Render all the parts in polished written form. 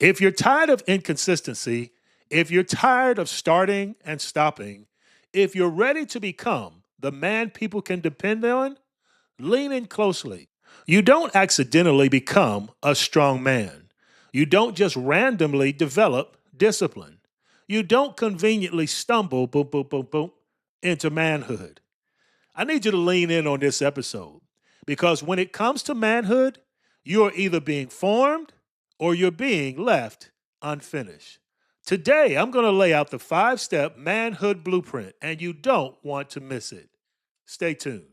If you're tired of inconsistency, if you're tired of starting and stopping, if you're ready to become the man people can depend on, lean in closely. You don't accidentally become a strong man. You don't just randomly develop discipline. You don't conveniently stumble, boom, boom, boom, boom, into manhood. I need you to lean in on this episode because when it comes to manhood, you are either being formed or you're being left unfinished. Today, I'm going to lay out the 5-step manhood blueprint, and you don't want to miss it. Stay tuned.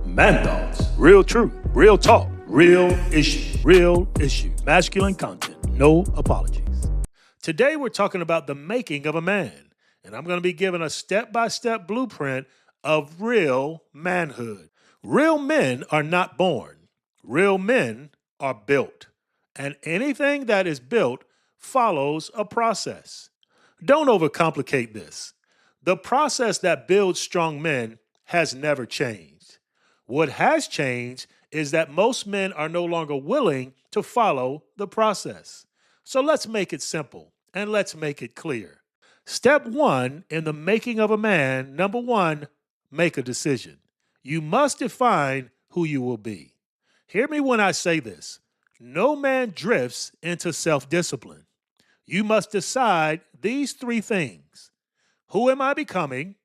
Man Thoughts, real truth, real talk, real issue, masculine content, no apologies. Today, we're talking about the making of a man, and I'm going to be giving a step-by-step blueprint of real manhood. Real men are not born. Real men are built. And anything that is built follows a process. Don't overcomplicate this. The process that builds strong men has never changed. What has changed is that most men are no longer willing to follow the process. So let's make it simple and let's make it clear. Step 1 in the making of a man, number 1, make a decision. You must define who you will be. Hear me when I say this. No man drifts into self-discipline. You must decide these 3 things. Who am I becoming?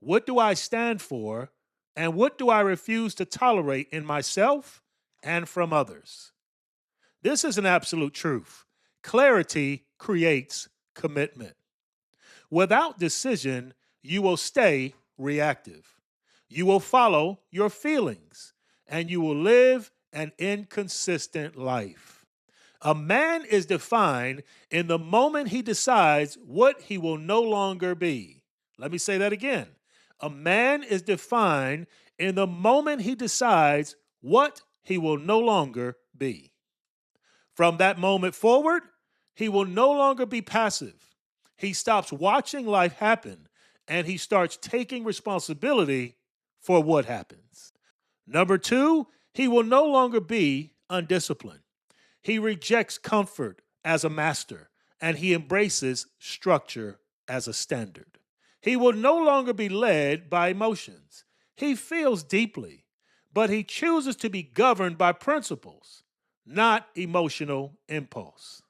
What do I stand for? And what do I refuse to tolerate in myself and from others? This is an absolute truth. Clarity creates commitment. Without decision, you will stay reactive. You will follow your feelings, and you will live an inconsistent life. A man is defined in the moment he decides what he will no longer be. Let me say that again. A man is defined in the moment he decides what he will no longer be. From that moment forward, he will no longer be passive. He stops watching life happen and he starts taking responsibility for what happens. Number 2, he will no longer be undisciplined. He rejects comfort as a master and he embraces structure as a standard. He will no longer be led by emotions. He feels deeply, but he chooses to be governed by principles, not emotional impulse.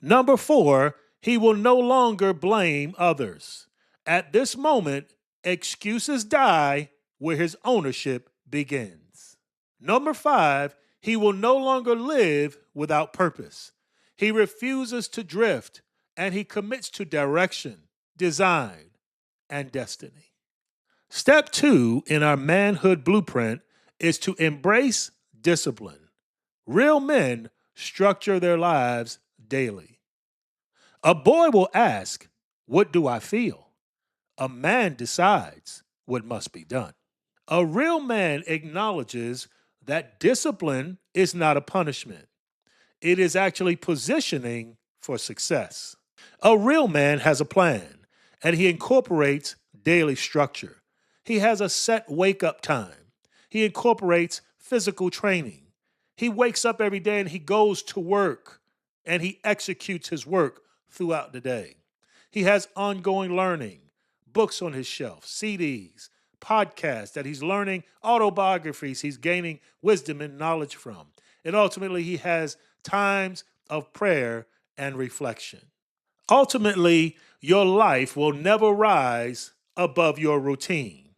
Number 4, he will no longer blame others. At this moment, excuses die where his ownership begins. Number 5, he will no longer live without purpose. He refuses to drift and he commits to direction, design, and destiny. Step 2 in our manhood blueprint is to embrace discipline. Real men structure their lives daily. A boy will ask, "What do I feel?" A man decides what must be done. A real man acknowledges that discipline is not a punishment. It is actually positioning for success. A real man has a plan and he incorporates daily structure. He has a set wake up time. He incorporates physical training. He wakes up every day and he goes to work and he executes his work throughout the day. He has ongoing learning, books on his shelf, CDs, podcasts that he's learning, autobiographies he's gaining wisdom and knowledge from. And ultimately, he has times of prayer and reflection. Ultimately, your life will never rise above your routine.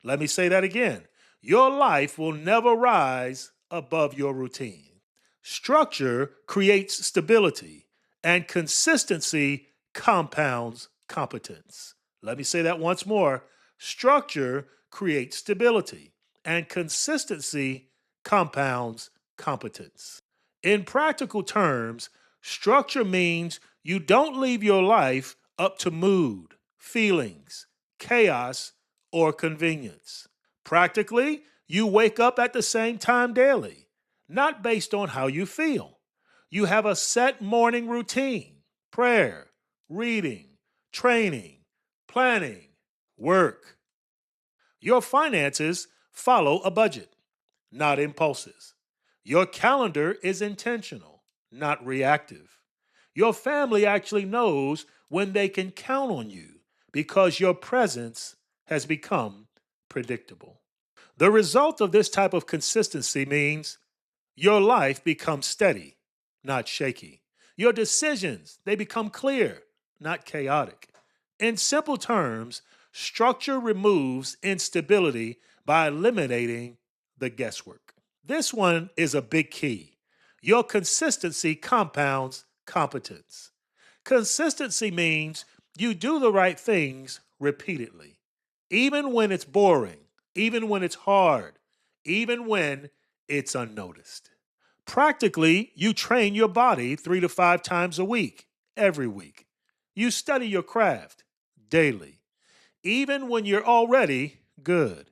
Let me say that again. Your life will never rise above your routine. Structure creates stability, and consistency compounds competence. Let me say that once more. Structure creates stability, and consistency compounds competence. In practical terms, structure means you don't leave your life up to mood, feelings, chaos, or convenience. Practically, you wake up at the same time daily, not based on how you feel. You have a set morning routine: prayer, reading, training, planning, work. Your finances follow a budget, not impulses. Your calendar is intentional, not reactive. Your family actually knows when they can count on you because your presence has become predictable. The result of this type of consistency means your life becomes steady, not shaky. Your decisions, they become clear, not chaotic. In simple terms, structure removes instability by eliminating the guesswork. This one is a big key. Your consistency compounds competence. Consistency means you do the right things repeatedly, even when it's boring, even when it's hard, even when it's unnoticed. Practically, you train your body 3 to 5 times a week, every week. You study your craft daily, even when you're already good.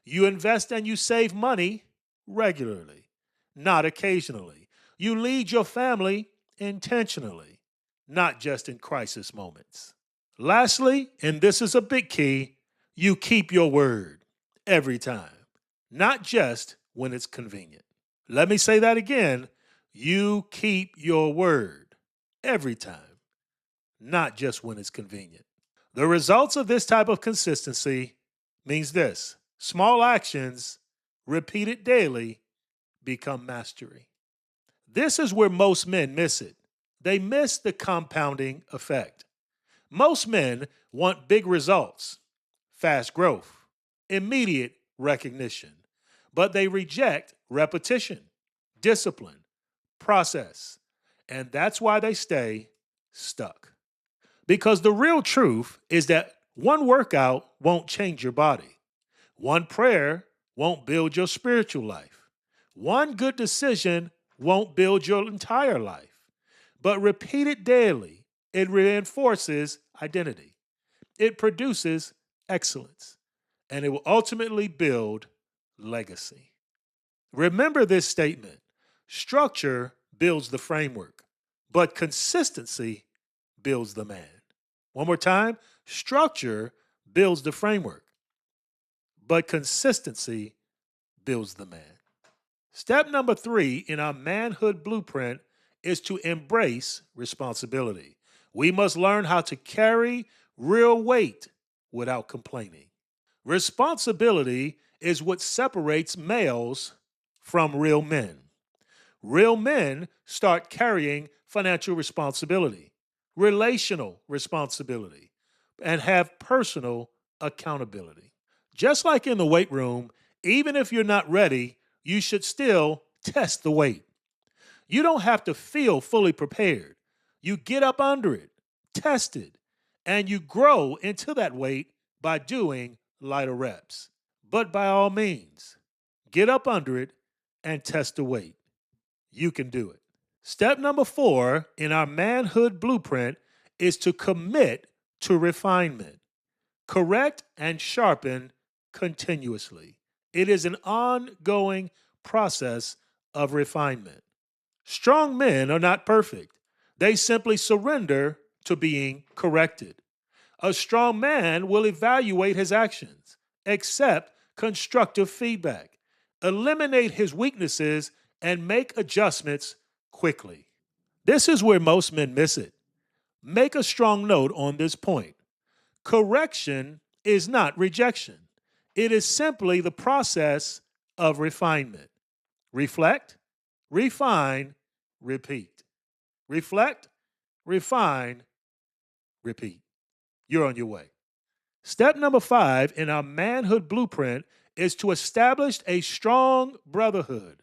You invest and you save money regularly, not occasionally. You lead your family intentionally, not just in crisis moments. Lastly, and this is a big key, you keep your word every time, not just when it's convenient. Let me say that again. You keep your word every time, not just when it's convenient. The results of this type of consistency means this: small actions repeated daily become mastery. This is where most men miss it. They miss the compounding effect. Most men want big results, fast growth, immediate recognition, but they reject repetition, discipline, process, and that's why they stay stuck. Because the real truth is that one workout won't change your body. One prayer won't build your spiritual life. One good decision won't build your entire life. But repeated daily, it reinforces identity. It produces excellence. And it will ultimately build legacy. Remember this statement: structure builds the framework, but consistency builds the man. One more time: structure builds the framework, but consistency builds the man. Step number 3 in our manhood blueprint is to embrace responsibility. We must learn how to carry real weight without complaining. Responsibility is what separates males from real men. Real men start carrying financial responsibility, relational responsibility, and have personal accountability. Just like in the weight room, even if you're not ready, you should still test the weight. You don't have to feel fully prepared. You get up under it, test it, and you grow into that weight by doing lighter reps. But by all means, get up under it and test the weight. You can do it. Step number 4 in our manhood blueprint is to commit to refinement. Correct and sharpen continuously. It is an ongoing process of refinement. Strong men are not perfect. They simply surrender to being corrected. A strong man will evaluate his actions, accept constructive feedback, eliminate his weaknesses, and make adjustments quickly. This is where most men miss it. Make a strong note on this point. Correction is not rejection, it is simply the process of refinement. Reflect, refine, repeat. Reflect, refine, repeat. You're on your way. Step number 5 in our manhood blueprint is to establish a strong brotherhood.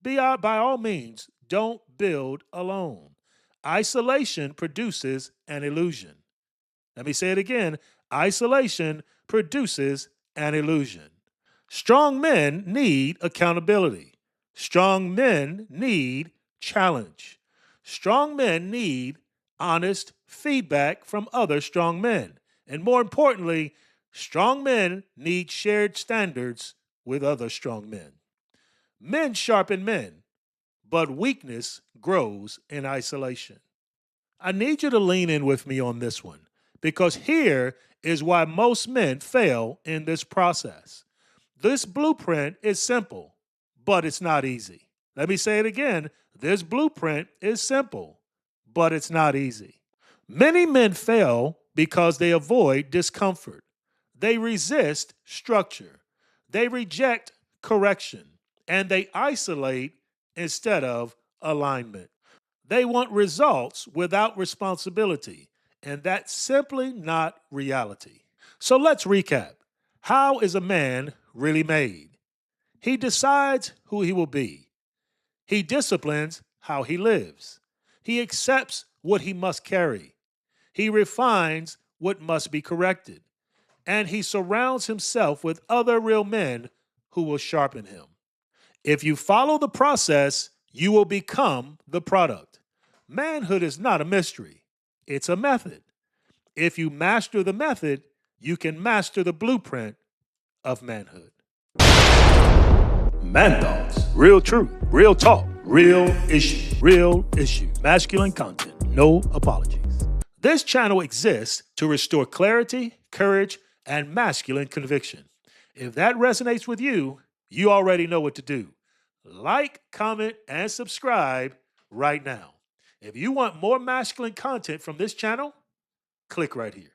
By all means, don't build alone. Isolation produces an illusion. Let me say it again: isolation produces an illusion. Strong men need accountability. Strong men need challenge. Strong men need honest feedback from other strong men. And more importantly, strong men need shared standards with other strong men. Men sharpen men, but weakness grows in isolation. I need you to lean in with me on this one because here is why most men fail in this process. This blueprint is simple, but it's not easy. Let me say it again. This blueprint is simple, but it's not easy. Many men fail because they avoid discomfort. They resist structure. They reject correction. And they isolate instead of alignment. They want results without responsibility. And that's simply not reality. So let's recap. How is a man really made? He decides who he will be. He disciplines how he lives. He accepts what he must carry. He refines what must be corrected. And he surrounds himself with other real men who will sharpen him. If you follow the process, you will become the product. Manhood is not a mystery, it's a method. If you master the method, you can master the blueprint of manhood. Man Thoughts. Real truth, real talk, real issue, real issue. Masculine content, no apologies. This channel exists to restore clarity, courage, and masculine conviction. If that resonates with you, you already know what to do. Like, comment, and subscribe right now. If you want more masculine content from this channel, click right here.